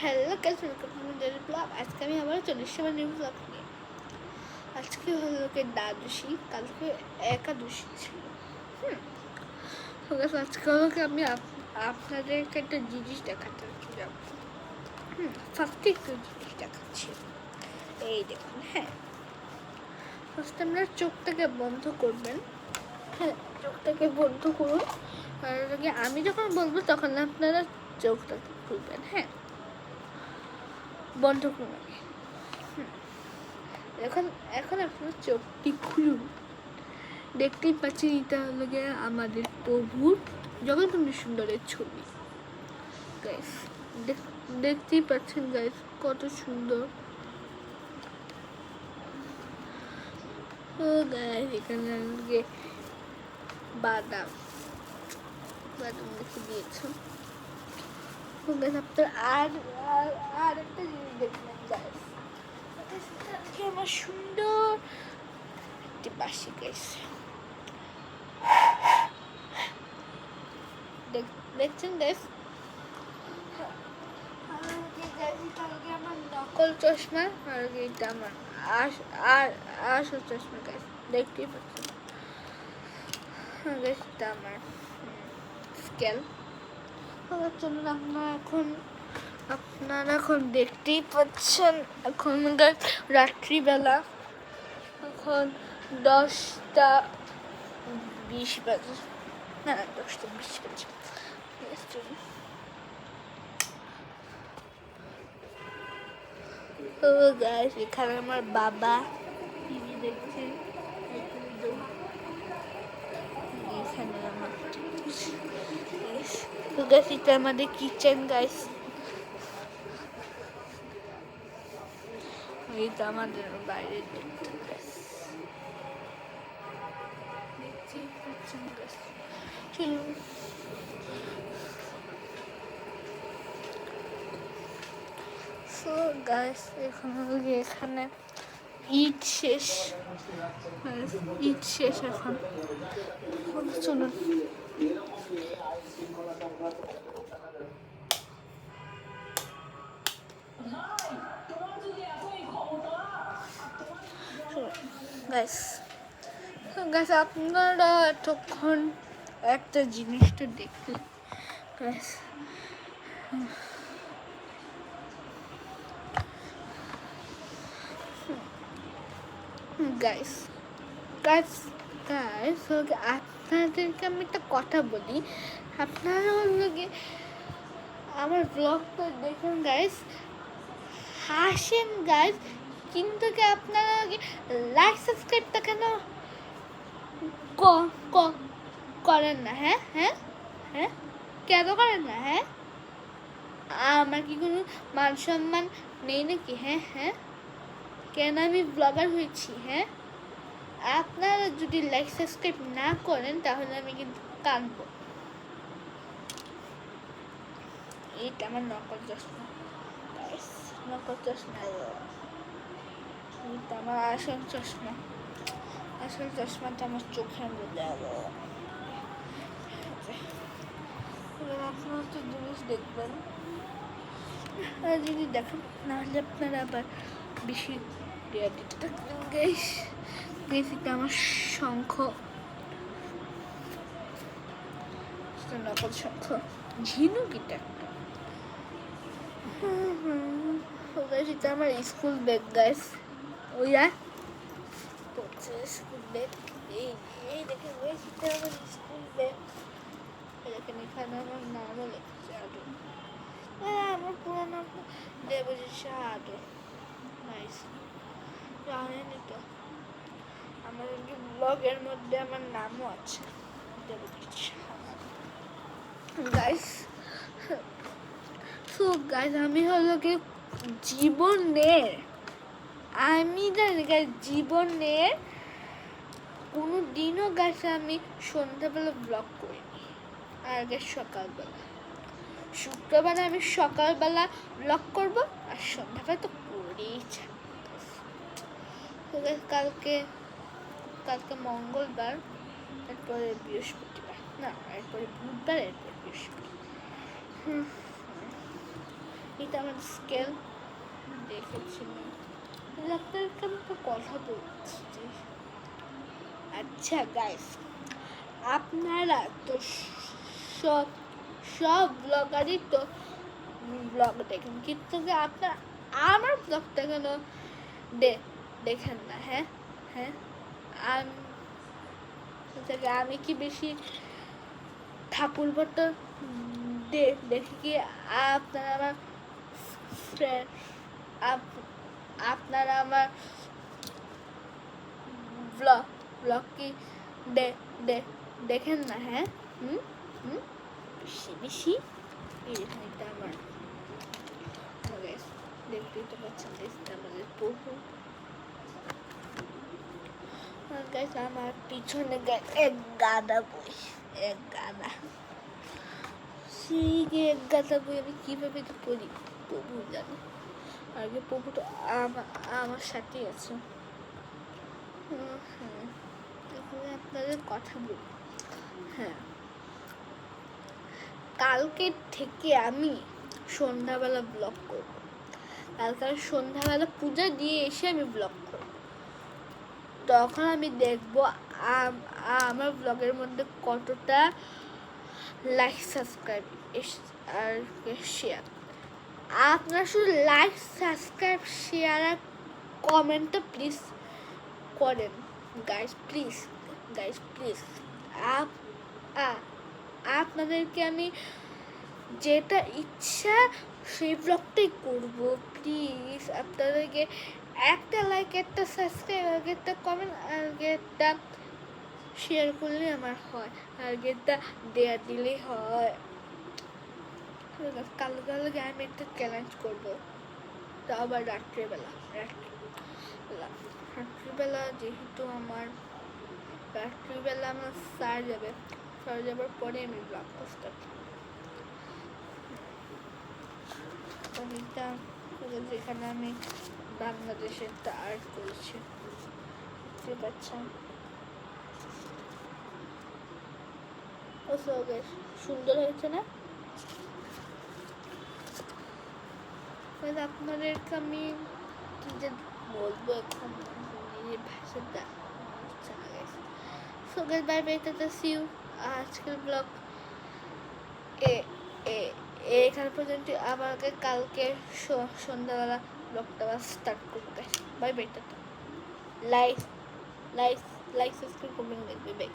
Hello guys, welcome to my daily blog. আজকে আমি আবার চলে এসেছি আমার নিউ ব্লগ নিয়ে। আজকে হলো দ্বাদশী, কালকে একাদশী ছিল। তো গাইস আজকে হলো আমি আপনাদেরকে একটা জিনিস দেখাতে যাব। ফার্স্টে একটা জিনিস দেখাচ্ছি, এই দেখুন। ফার্স্ট আপনারা চোখটাকে বন্ধ করবেন। চোখটাকে বন্ধ করুন। আর আমি যখন বলবো তখন আপনারা চোখটাকে খুলবেন। বন্ধ করুন। এখন এখন আপনার চোখটি খুলুন। দেখতেই পাচ্ছেন এটা হলো আমাদের প্রভুর জগন্নাথ সুন্দরের ছবি। গাইস দেখতেই পাচ্ছেন গাইস, কত সুন্দর। ও গাইস, এখানে বাদাম বাদাম লিখে দিয়েছে। ও গাইস, আপনার আর একটা জিনিস দেখবেন গাইস, আমার সুন্দর একটি বাসি গাইস। দেখছেন গাইস, আমার নকল চশমা, আর এটা আমার আসল চশমা গাইস। দেখতেই পাচ্ছেন গাইস, এটা আমার স্কেল। চলুন আপনারা এখন দেখতেই পাচ্ছেন, এখন রাত্রিবেলা, এখন 10:20 বাজে, না 10:20 বাজে। ও গাইস, এখানে আমার বাবা টিভি দেখছে। এখানে আমার তো গাইস, এটা আমাদের কিচেন গাইস। এটা আমাদের বাইরে দেখতে গাইস, দেখতেই পাচ্ছেন গাইস। চলুন গাইস, এখানে ঈদ শেষ, এখন। চলুন গাইস আপনারা এতক্ষণ একটা জিনিসটা দেখলেন গাইস। গাইস গাইস গাইস আপনাদেরকে আমি একটা কথা বলি। আপনারা আমার ব্লগটা দেখুন গাইস, হাসেন গাইস, কিন্তু আপনারা লাইক সাবস্ক্রাইবটা কেন করেন না? কেন করেন না? আমার কি কোনো মান সম্মান নেই নাকি? কেন আমি ব্লগার হয়েছি? আপনারা যদি লাইক সাবস্ক্রাইব না করেন তাহলে আমি কিন্তু কাঁদবো। এইটা আমার নকল চশমা, নকল চশমা। এইটা আমার আসল চশমা, আসল চশমাটা আমার চোখের মধ্যে। আপনারা তো জিনিস দেখবেন, আর যদি দেখেন নাহলে আপনারা আবার বেশি রিয়ালিটি থাকবেন গাইস। এটা আমার শঙ্খ, নকল শঙ্খ, ঝিনুক। এটা এটা আমার school bag guys. School bag, এই দেখেন গাইস, এটা আমার স্কুল ব্যাগ। দেখেন এখানে আমার নামও লেখা আছে, আমার পুরো নাম দেবজিৎ আদর। নাইস, জানেনই তো আমার ব্লগের মধ্যে আমার নামও আছে, দেবজিৎ গাইস। তো গাইস আমি হলো জীবনের কোনো দিনও গাইস আমি সন্ধ্যাবেলা ব্লগ করিনি। আর সকালবেলা, শুক্রবার আমি সকালবেলা ব্লগ করবো, আর সন্ধ্যাবেলা তো করেই কালকে মঙ্গলবার, এরপরে বৃহস্পতিবার, না এরপরে বুধবার, এরপরে বৃহস্পতিবার। এটা আমার স্কেল দেখেছিলাম। আপনাদেরকে আমি একটা কথা বলছি। আচ্ছা গাইস, আপনারা তো সব সব ব্লগারই তো ব্লগ দেখেন, কিন্তু আপনারা আমার ব্লগটা কেন দেখেন না? হ্যাঁ হ্যাঁ, আমি কি বেশি ঠাকুর ভট্ট দেখি কি? আপনারা আমার ফ্রেন্ড, আপনারা আমার ব্লগ ব্লগ কি দেখেন না? হ্যাঁ, হুম হুম, বেশি বেশি এটা আমার দেখতেই তো পাচ্ছেন, আমাদের প্রভু। আমার পিছনে এক গাদা বই, এক গাদা, সেই যে এক গাদা বই আমি কিভাবে তো পড়ি প্রভু জানে। আগে প্রভু তো আমার সাথেই আছে। হ্যাঁ, এখানে আপনাদের কথা বলি। হ্যাঁ, কালকে থেকে আমি সন্ধ্যাবেলা ব্লগ করব। কালকে সন্ধ্যাবেলা পূজা দিয়ে এসে আমি ব্লগ করব। তখন আমি দেখব আমার ব্লগের মধ্যে কতটা লাইক, সাবস্ক্রাইব আর শেয়ার। আপনারা শুধু লাইক, সাবস্ক্রাইব, শেয়ার আর কমেন্টটা প্লিজ করেন গাইস, প্লিজ গাইস, প্লিজ। আপনাদেরকে আমি যেটা ইচ্ছা সেই ব্লগটাই করব। প্লিজ আপনাদেরকে একটা লাইক, একটা সাবস্ক্রাইব, আর একটা কমেন্ট, আর একটা শেয়ার করলে আমার হয়, আর একটা দেয়া দিলেই হয়। কালকে আমি একটা চ্যালেঞ্জ করবো, তা আবার রাত্রিবেলা। যেহেতু আমার রাত্রিবেলা আমার স্যার যাবার পরে আমি ব্লগ পোস্ট করব। যেখানে আমি বাংলাদেশের আর্ট করেছি, বুঝতে পারছেন? সুন্দর হয়েছে না? আপনাদেরকে আমি কি যে বলবো এখন, নিজের ভাষাটা bye bye, tata, see you. আজকের ব্লগ এখানে পর্যন্ত। আমাকে কালকে সন্ধ্যাবেলা ব্লগটা স্টার্ট করবে। Bye bye, tata. Like like like subscribe করবেন, দেখবে। বাই।